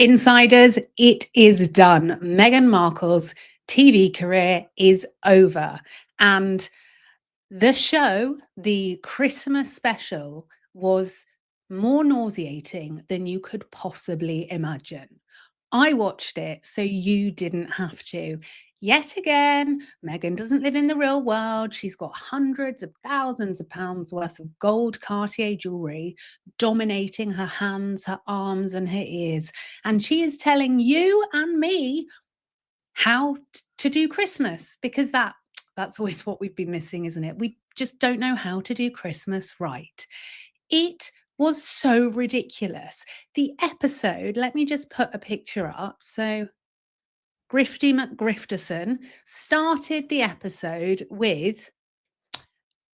Insiders, it is done. Meghan Markle's TV career is over. And the show, the Christmas special, was more nauseating than you could possibly imagine. I watched it so you didn't have to. Yet again, Meghan doesn't live in the real world. She's got hundreds of thousands of pounds worth of gold Cartier jewelry dominating her hands, her arms, and her ears. And she is telling you and me how to do Christmas because that's always what we've been missing, isn't it? We just don't know how to do Christmas right. It was so ridiculous. The episode, let me just put a picture up. So Grifty McGrifterson started the episode with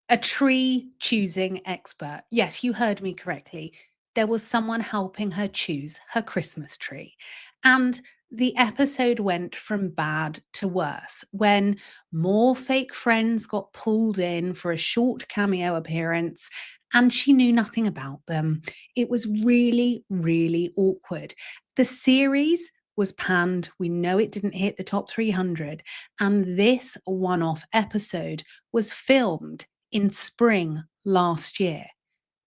a tree choosing expert. Yes, you heard me correctly. There was someone helping her choose her Christmas tree. And the episode went from bad to worse when more fake friends got pulled in for a short cameo appearance and she knew nothing about them. It was really, really awkward. The series was panned. We know it didn't hit the top 300. And this one off episode was filmed in spring last year.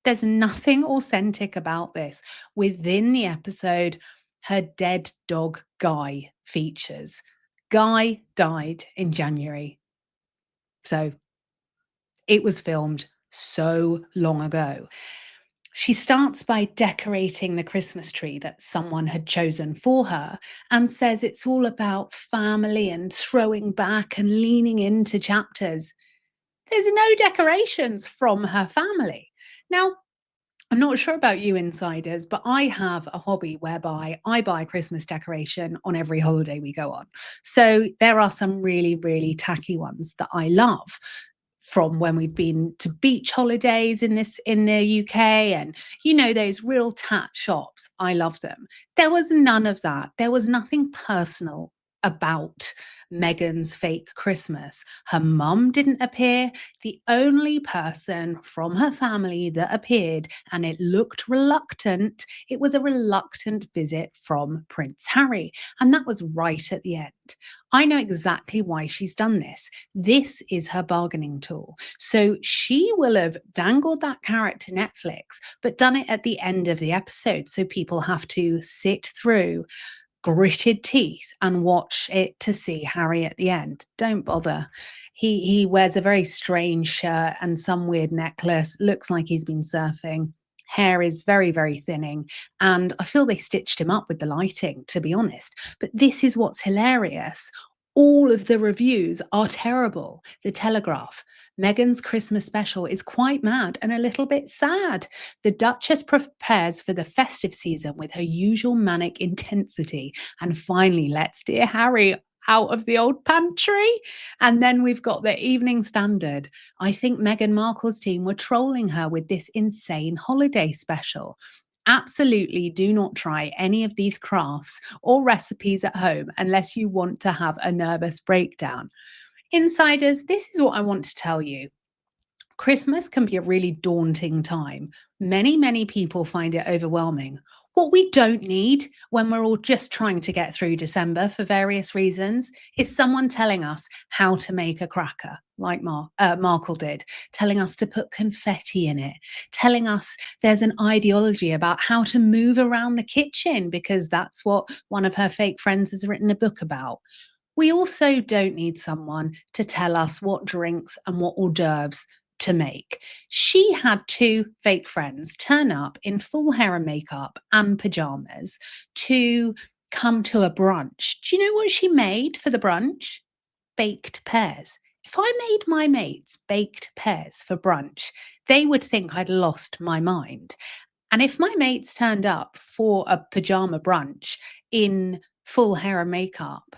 There's nothing authentic about this. Within the episode, her dead dog Guy features. Guy died in January. So it was filmed so long ago. She starts by decorating the Christmas tree that someone had chosen for her and says it's all about family and throwing back and leaning into chapters. There's no decorations from her family. Now, I'm not sure about you insiders, but I have a hobby whereby I buy Christmas decoration on every holiday we go on. So there are some really, really tacky ones that I love from when we've been to beach holidays in the UK and those real tat shops. I love them. There was none of that. There was nothing personal about Meghan's fake Christmas. Her mum didn't appear. The only person from her family that appeared, and it looked reluctant, it was a reluctant visit from Prince Harry. And that was right at the end. I know exactly why she's done this. This is her bargaining tool. So she will have dangled that carrot to Netflix, but done it at the end of the episode. So people have to sit through gritted teeth and watch it to see Harry at the end. Don't bother. He wears a very strange shirt and some weird necklace. Looks like he's been surfing. Hair is very, very thinning. And I feel they stitched him up with the lighting, to be honest. But this is what's hilarious. All of the reviews are terrible. The Telegraph. Meghan's Christmas special is quite mad and a little bit sad. The Duchess prepares for the festive season with her usual manic intensity and finally lets dear Harry out of the old pantry. And then we've got the Evening Standard. I think Meghan Markle's team were trolling her with this insane holiday special. Absolutely do not try any of these crafts or recipes at home unless you want to have a nervous breakdown. Insiders, this is what I want to tell you. Christmas can be a really daunting time. Many, many people find it overwhelming. What we don't need when we're all just trying to get through December for various reasons is someone telling us how to make a cracker, like Markle did, telling us to put confetti in it, telling us there's an ideology about how to move around the kitchen because that's what one of her fake friends has written a book about. We also don't need someone to tell us what drinks and what hors d'oeuvres to make. She had two fake friends turn up in full hair and makeup and pajamas to come to a brunch. Do you know what she made for the brunch? Baked pears. If I made my mates baked pears for brunch, they would think I'd lost my mind. And if my mates turned up for a pajama brunch in full hair and makeup,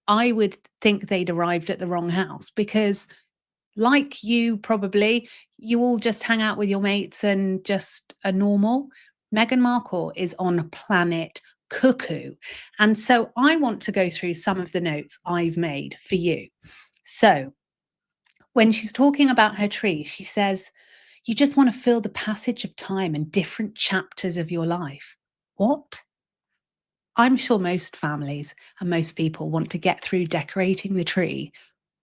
I would think they'd arrived at the wrong house because, like you probably, you all just hang out with your mates and just are normal. Meghan Markle is on planet cuckoo. And so I want to go through some of the notes I've made for you. So when she's talking about her tree, she says, you just want to feel the passage of time and different chapters of your life. What? I'm sure most families and most people want to get through decorating the tree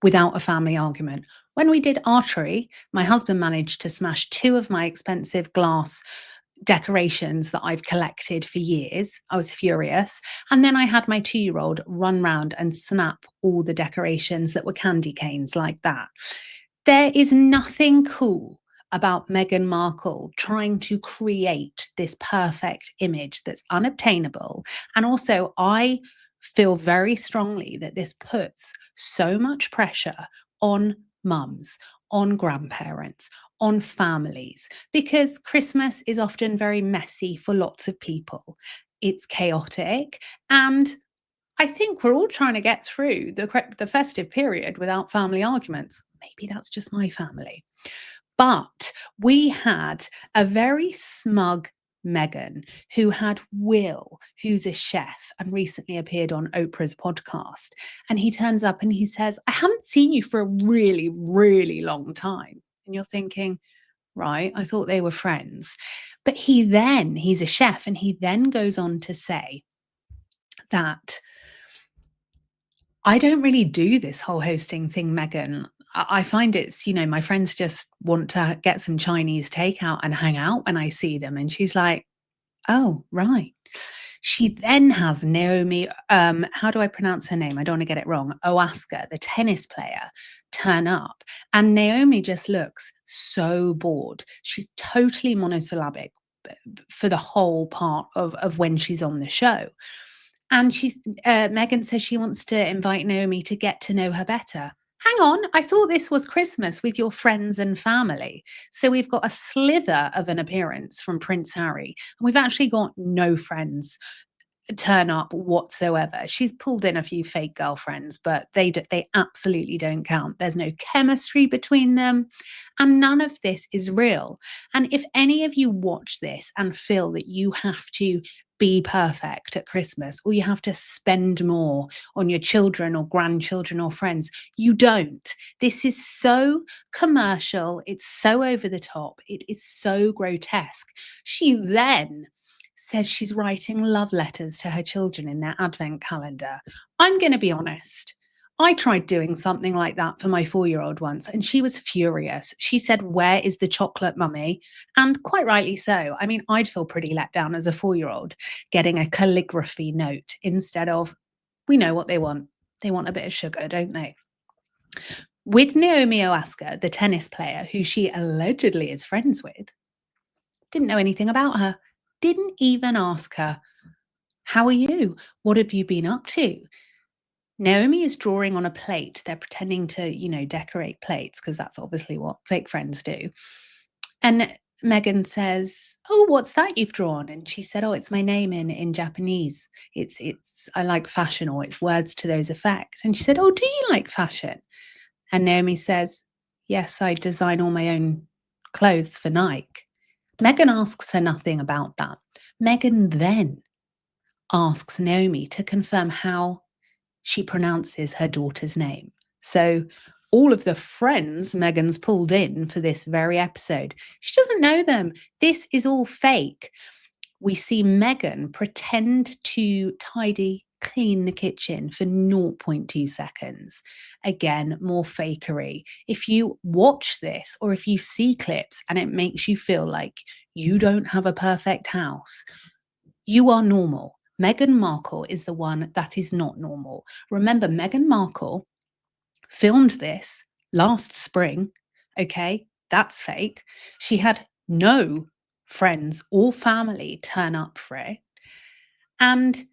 without a family argument. When we did archery, my husband managed to smash two of my expensive glass decorations that I've collected for years. I was furious. And then I had my 2-year old run round and snap all the decorations that were candy canes like that. There is nothing cool about Meghan Markle trying to create this perfect image that's unobtainable. And also, I feel very strongly that this puts so much pressure on mums, on grandparents, on families, because Christmas is often very messy for lots of people. It's chaotic. And I think we're all trying to get through the festive period without family arguments. Maybe that's just my family. But we had a very smug Meghan who had Will, who's a chef and recently appeared on Oprah's podcast. And he turns up and he says, I haven't seen you for a really, really long time. And you're thinking, right, I thought they were friends. But he's a chef, and he then goes on to say that I don't really do this whole hosting thing, Megan. I find my friends just want to get some Chinese takeout and hang out when I see them. And she's like, oh, right. She then has Naomi, how do I pronounce her name? I don't want to get it wrong. Oaska, the tennis player, turn up. And Naomi just looks so bored. She's totally monosyllabic for the whole part of when she's on the show. And Megan says she wants to invite Naomi to get to know her better. Hang on, I thought this was Christmas with your friends and family. So we've got a slither of an appearance from Prince Harry, and we've actually got no friends turn up whatsoever. She's pulled in a few fake girlfriends, but they absolutely don't count. There's no chemistry between them, and none of this is real. And if any of you watch this and feel that you have to be perfect at Christmas, or you have to spend more on your children or grandchildren or friends, you don't. This is so commercial, it's so over the top, it is so grotesque. She then says she's writing love letters to her children in their advent calendar. I'm going to be honest. I tried doing something like that for my 4-year-old once, and she was furious. She said, where is the chocolate, mummy? And quite rightly so. I mean, I'd feel pretty let down as a 4-year-old getting a calligraphy note instead of, we know what they want. They want a bit of sugar, don't they? With Naomi Oaska, the tennis player who she allegedly is friends with, didn't know anything about her, didn't even ask her, how are you? What have you been up to? Naomi is drawing on a plate. They're pretending to, decorate plates because that's obviously what fake friends do. And Meghan says, oh, what's that you've drawn? And she said, oh, it's my name in Japanese. It's I like fashion, or it's words to those effects. And she said, oh, do you like fashion? And Naomi says, yes, I design all my own clothes for Nike. Meghan asks her nothing about that. Meghan then asks Naomi to confirm how she pronounces her daughter's name. So all of the friends Meghan's pulled in for this very episode, she doesn't know them. This is all fake. We see Meghan pretend to clean the kitchen for zero point 0.2 seconds. Again, more fakery. If you watch this, or if you see clips and it makes you feel like you don't have a perfect house, you are normal. Meghan Markle is the one that is not normal. Remember, Meghan Markle filmed this last spring. Okay, that's fake. She had no friends or family turn up for it. And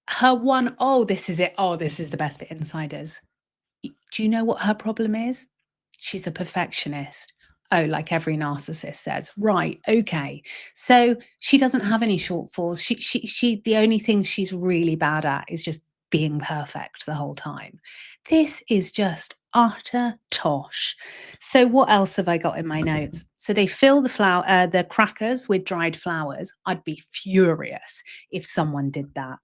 her one, oh, this is it. Oh, this is the best bit, insiders. Do you know what her problem is? She's a perfectionist. Oh, like every narcissist says. Right, okay. So she doesn't have any shortfalls. The only thing she's really bad at is just being perfect the whole time. This is just utter tosh. So what else have I got in my notes? So they fill the crackers with dried flowers. I'd be furious if someone did that.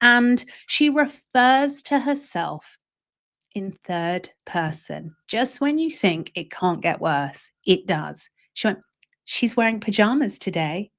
And she refers to herself in third person. Just when you think it can't get worse, it does. She went, she's wearing pajamas today.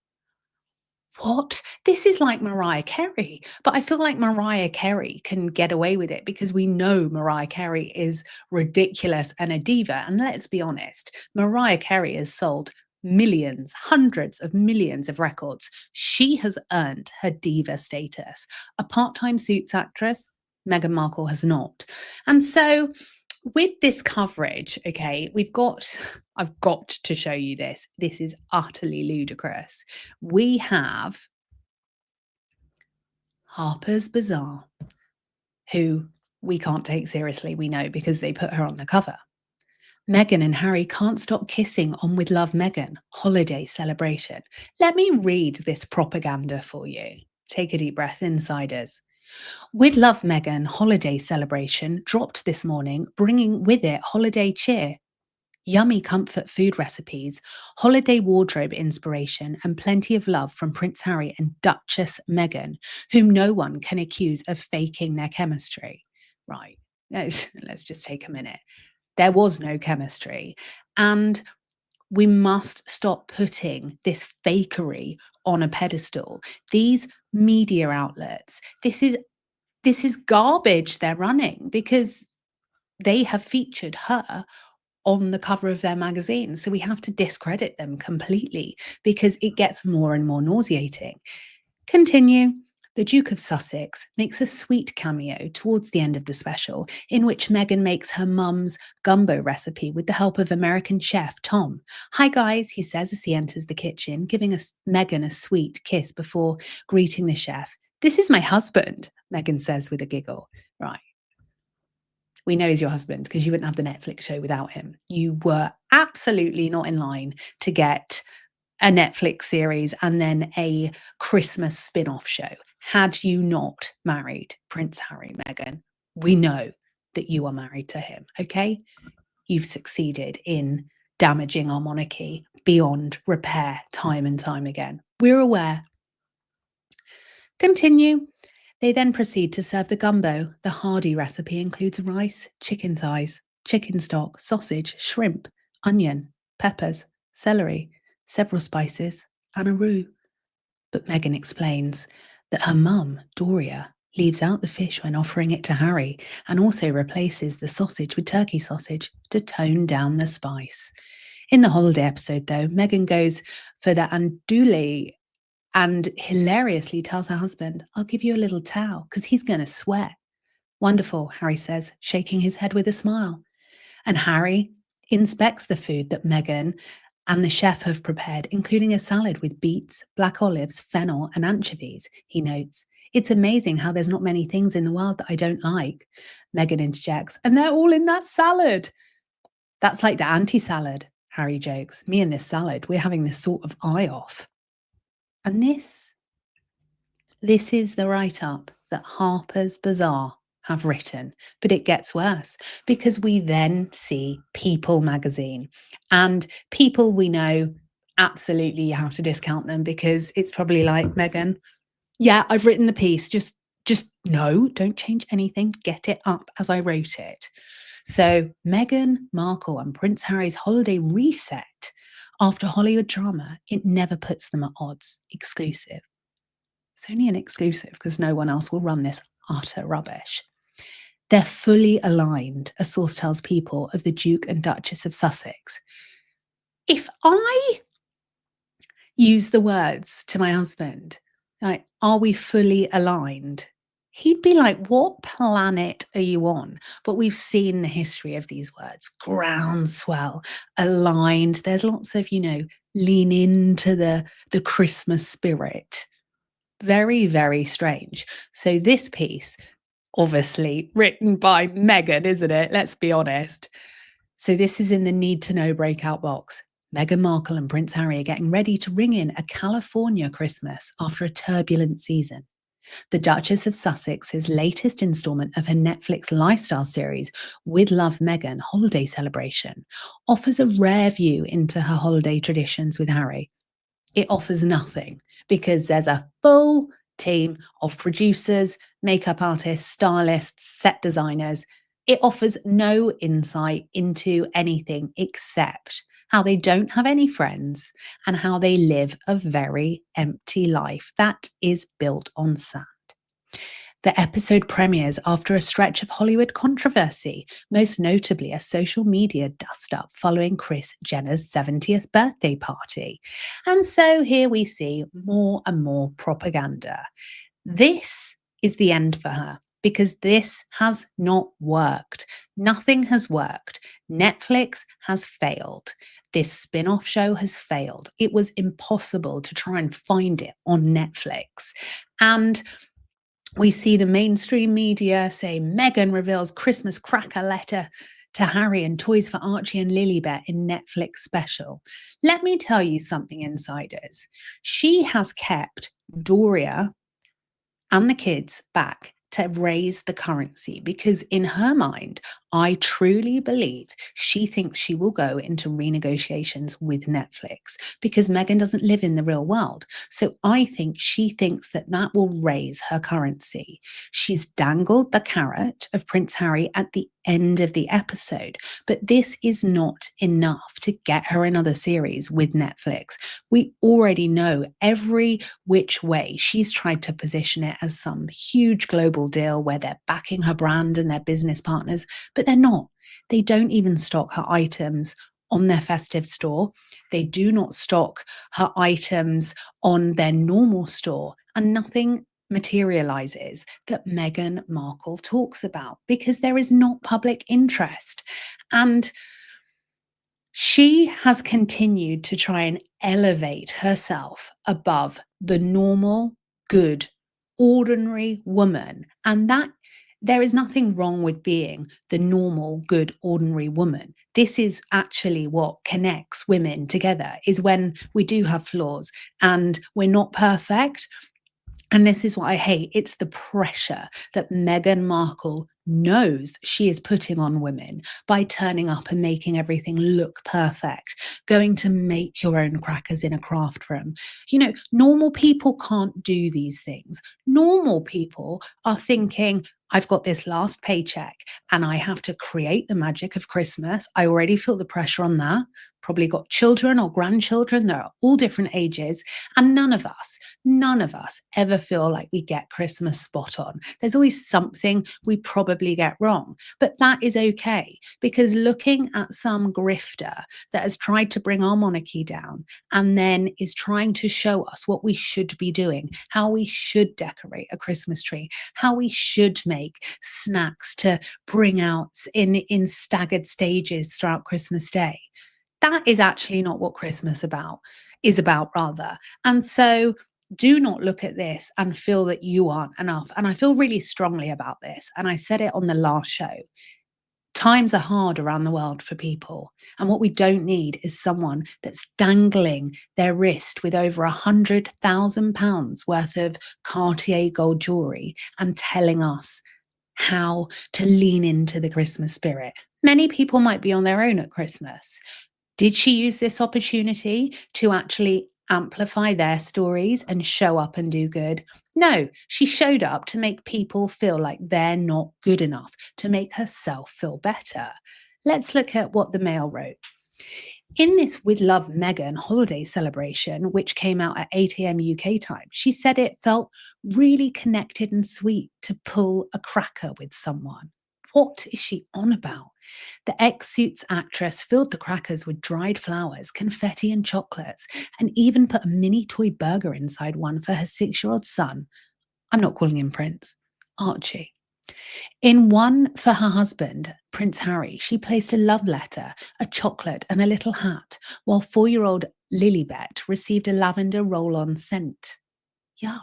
What? This is like Mariah Carey. But I feel like Mariah Carey can get away with it because we know Mariah Carey is ridiculous and a diva. And let's be honest, Mariah Carey has sold millions, hundreds of millions of records. She has earned her diva status. A part time Suits actress, Meghan Markle has not. And so, with this coverage, okay, I've got to show you this. This is utterly ludicrous. We have Harper's Bazaar, who we can't take seriously, we know, because they put her on the cover. Meghan and Harry can't stop kissing on With Love Meghan, holiday celebration. Let me read this propaganda for you. Take a deep breath, insiders. With Love Meghan, holiday celebration dropped this morning, bringing with it holiday cheer. Yummy comfort food recipes, holiday wardrobe inspiration, and plenty of love from Prince Harry and Duchess Meghan, whom no one can accuse of faking their chemistry. Right, let's just take a minute. There was no chemistry. And we must stop putting this fakery on a pedestal. These media outlets, this is garbage they're running because they have featured her on the cover of their magazine. So we have to discredit them completely because it gets more and more nauseating. Continue. The Duke of Sussex makes a sweet cameo towards the end of the special, in which Meghan makes her mum's gumbo recipe with the help of American chef Tom. Hi guys, he says as he enters the kitchen, giving Meghan a sweet kiss before greeting the chef. This is my husband, Meghan says with a giggle. Right. We know he's your husband because you wouldn't have the Netflix show without him. You were absolutely not in line to get a Netflix series and then a Christmas spin-off show had you not married Prince Harry, Meghan. We know that you are married to him, okay? You've succeeded in damaging our monarchy beyond repair time and time again. We're aware. Continue. They then proceed to serve the gumbo. The hearty recipe includes rice, chicken thighs, chicken stock, sausage, shrimp, onion, peppers, celery, several spices, and a roux. But Meghan explains that her mum, Doria, leaves out the fish when offering it to Harry and also replaces the sausage with turkey sausage to tone down the spice. In the holiday episode, though, Meghan goes for the andouille and hilariously tells her husband, I'll give you a little towel because he's going to sweat. Wonderful, Harry says, shaking his head with a smile. And Harry inspects the food that Meghan and the chef have prepared, including a salad with beets, black olives, fennel, and anchovies. He notes, it's amazing how there's not many things in the world that I don't like. Meghan interjects, and they're all in that salad. That's like the anti-salad, Harry jokes. Me and this salad, we're having this sort of eye off. And this is the write-up that Harper's Bazaar have written, but it gets worse because we then see People magazine, and People, we know, absolutely you have to discount them because it's probably like, Meghan, yeah, I've written the piece, just no, don't change anything, get it up as I wrote it. So Meghan Markle and Prince Harry's holiday reset after Hollywood drama, it never puts them at odds. Exclusive. It's only an exclusive because no one else will run this utter rubbish. They're fully aligned, a source tells People, of the Duke and Duchess of Sussex. If I use the words to my husband, like, are we fully aligned? He'd be like, what planet are you on? But we've seen the history of these words, groundswell, aligned. There's lots of, lean into the Christmas spirit. Very, very strange. So this piece, obviously written by Meghan, isn't it? Let's be honest. So this is in the need to know breakout box. Meghan Markle and Prince Harry are getting ready to ring in a California Christmas after a turbulent season. The Duchess of Sussex's latest installment of her Netflix lifestyle series, With Love Meghan Holiday Celebration, offers a rare view into her holiday traditions with Harry. It offers nothing because there's a full team of producers, makeup artists, stylists, set designers. It offers no insight into anything except how they don't have any friends, and how they live a very empty life that is built on sand. The episode premieres after a stretch of Hollywood controversy, most notably a social media dust up following Kris Jenner's 70th birthday party. And so here we see more and more propaganda. This is the end for her because this has not worked. Nothing has worked. Netflix has failed. This spin off show has failed. It was impossible to try and find it on Netflix. And we see the mainstream media say Meghan reveals Christmas cracker letter to Harry and toys for Archie and Lilibet in Netflix special. Let me tell you something, insiders. She has kept Doria and the kids back to raise the currency because, in her mind, I truly believe she thinks she will go into renegotiations with Netflix because Meghan doesn't live in the real world. So I think she thinks that that will raise her currency. She's dangled the carrot of Prince Harry at the end of the episode, but this is not enough to get her another series with Netflix. We already know every which way she's tried to position it as some huge global deal where they're backing her brand and their business partners, but they're not. They don't even stock her items on their festive store. They do not stock her items on their normal store, and nothing materializes that Meghan Markle talks about because there is not public interest. And she has continued to try and elevate herself above the normal, good, ordinary woman. And that there is nothing wrong with being the normal, good, ordinary woman. This is actually what connects women together, is when we do have flaws and we're not perfect. And this is what I hate. It's the pressure that Meghan Markle knows she is putting on women by turning up and making everything look perfect, going to make your own crackers in a craft room. You know, normal people can't do these things. Normal people are thinking, I've got this last paycheck and I have to create the magic of Christmas. I already feel the pressure on that. Probably got children or grandchildren. They're all different ages. And none of us ever feel like we get Christmas spot on. There's always something we probably get wrong, but that is okay because looking at some grifter that has tried to bring our monarchy down and then is trying to show us what we should be doing, how we should decorate a Christmas tree, how we should make snacks to bring out in staggered stages throughout Christmas Day. That is actually not what Christmas is about rather. And so do not look at this and feel that you aren't enough. And I feel really strongly about this. And I said it on the last show. Times are hard around the world for people. And what we don't need is someone that's dangling their wrist with over £100,000 worth of Cartier gold jewelry and telling us how to lean into the Christmas spirit. Many people might be on their own at Christmas. Did she use this opportunity to actually amplify their stories and show up and do good? No, she showed up to make people feel like they're not good enough, to make herself feel better. Let's look at what the Mail wrote. In this With Love Meghan holiday celebration, which came out at 8 a.m. UK time, she said it felt really connected and sweet to pull a cracker with someone. What is she on about? The ex-Suits actress filled the crackers with dried flowers, confetti and chocolates, and even put a mini toy burger inside one for her 6-year-old son. I'm not calling him Prince, Archie. In one for her husband, Prince Harry, she placed a love letter, a chocolate, and a little hat, while 4-year-old Lilibet received a lavender roll-on scent. Yuck.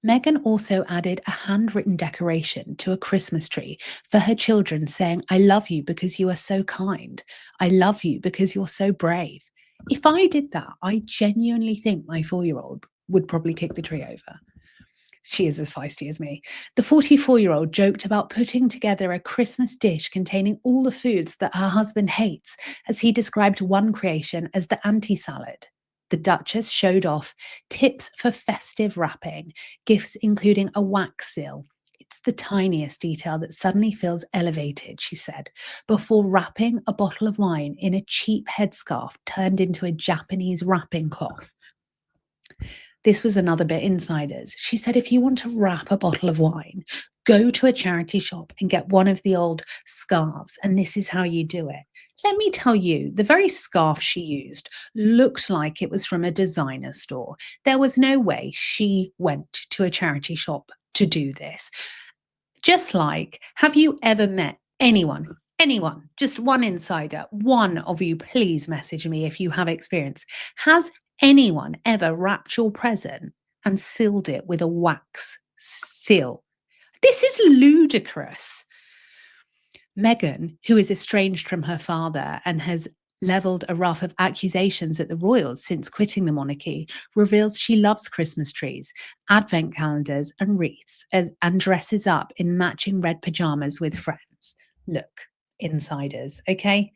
Meghan also added a handwritten decoration to a Christmas tree for her children saying, I love you because you are so kind. I love you because you're so brave. If I did that, I genuinely think my 4-year-old would probably kick the tree over. She is as feisty as me. The 44-year-old joked about putting together a Christmas dish containing all the foods that her husband hates, as he described one creation as the anti-salad. The Duchess showed off tips for festive wrapping, gifts including a wax seal, It's the tiniest detail that suddenly feels elevated, she said, before wrapping a bottle of wine in a cheap headscarf turned into a Japanese wrapping cloth. This was another bit insiders. She said, if you want to wrap a bottle of wine, go to a charity shop and get one of the old scarves. And this is how you do it. Let me tell you, the very scarf she used looked like it was from a designer store. There was no way she went to a charity shop to do this. Just like, have you ever met anyone, just one insider, one of you, please message me if you have experience. Has anyone ever wrapped your present and sealed it with a wax seal? This is ludicrous. Meghan, who is estranged from her father and has levelled a raft of accusations at the royals since quitting the monarchy, reveals she loves Christmas trees, advent calendars, and wreaths, and dresses up in matching red pajamas with friends. Look, insiders, okay?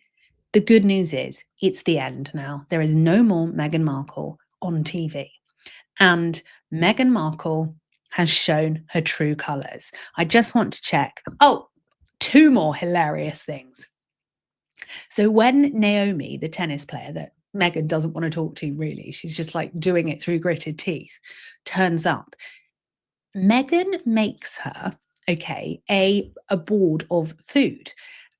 The good news is it's the end now. There is no more Meghan Markle on TV. And Meghan Markle has shown her true colours. I just want to check. Oh, two more hilarious things. So when Naomi, the tennis player that Meghan doesn't want to talk to really, she's just like doing it through gritted teeth, turns up, Meghan makes her, okay, a board of food.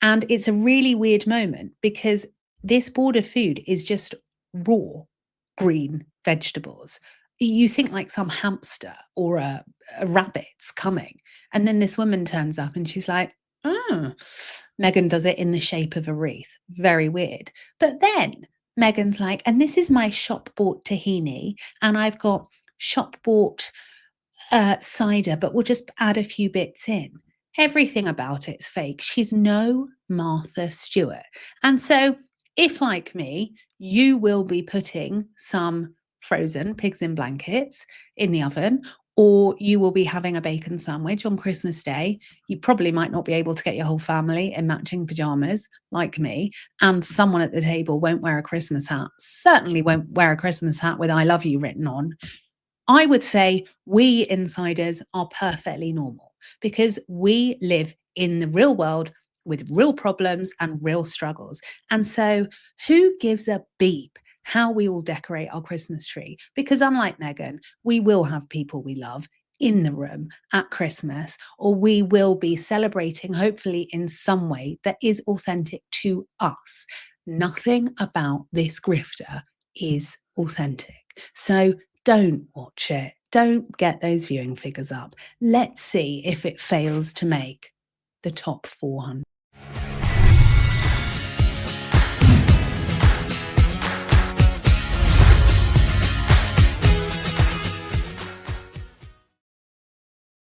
And it's a really weird moment because this board of food is just raw green vegetables. You think like some hamster or a rabbit's coming. And then this woman turns up and she's like, oh, Meghan does it in the shape of a wreath. Very weird. But then Meghan's like, and this is my shop bought tahini, and I've got shop bought cider, but we'll just add a few bits in. Everything about it's fake. She's no Martha Stewart. And so, if like me, you will be putting some frozen pigs in blankets in the oven, or you will be having a bacon sandwich on Christmas Day, you probably might not be able to get your whole family in matching pajamas like me, and someone at the table won't wear a Christmas hat, certainly won't wear a Christmas hat with I love you written on. I would say we insiders are perfectly normal because we live in the real world with real problems and real struggles. And so, who gives a beep how we all decorate our Christmas tree? Because, unlike Meghan, we will have people we love in the room at Christmas, or we will be celebrating, hopefully, in some way that is authentic to us. Nothing about this grifter is authentic. So, don't watch it. Don't get those viewing figures up. Let's see if it fails to make the top 400.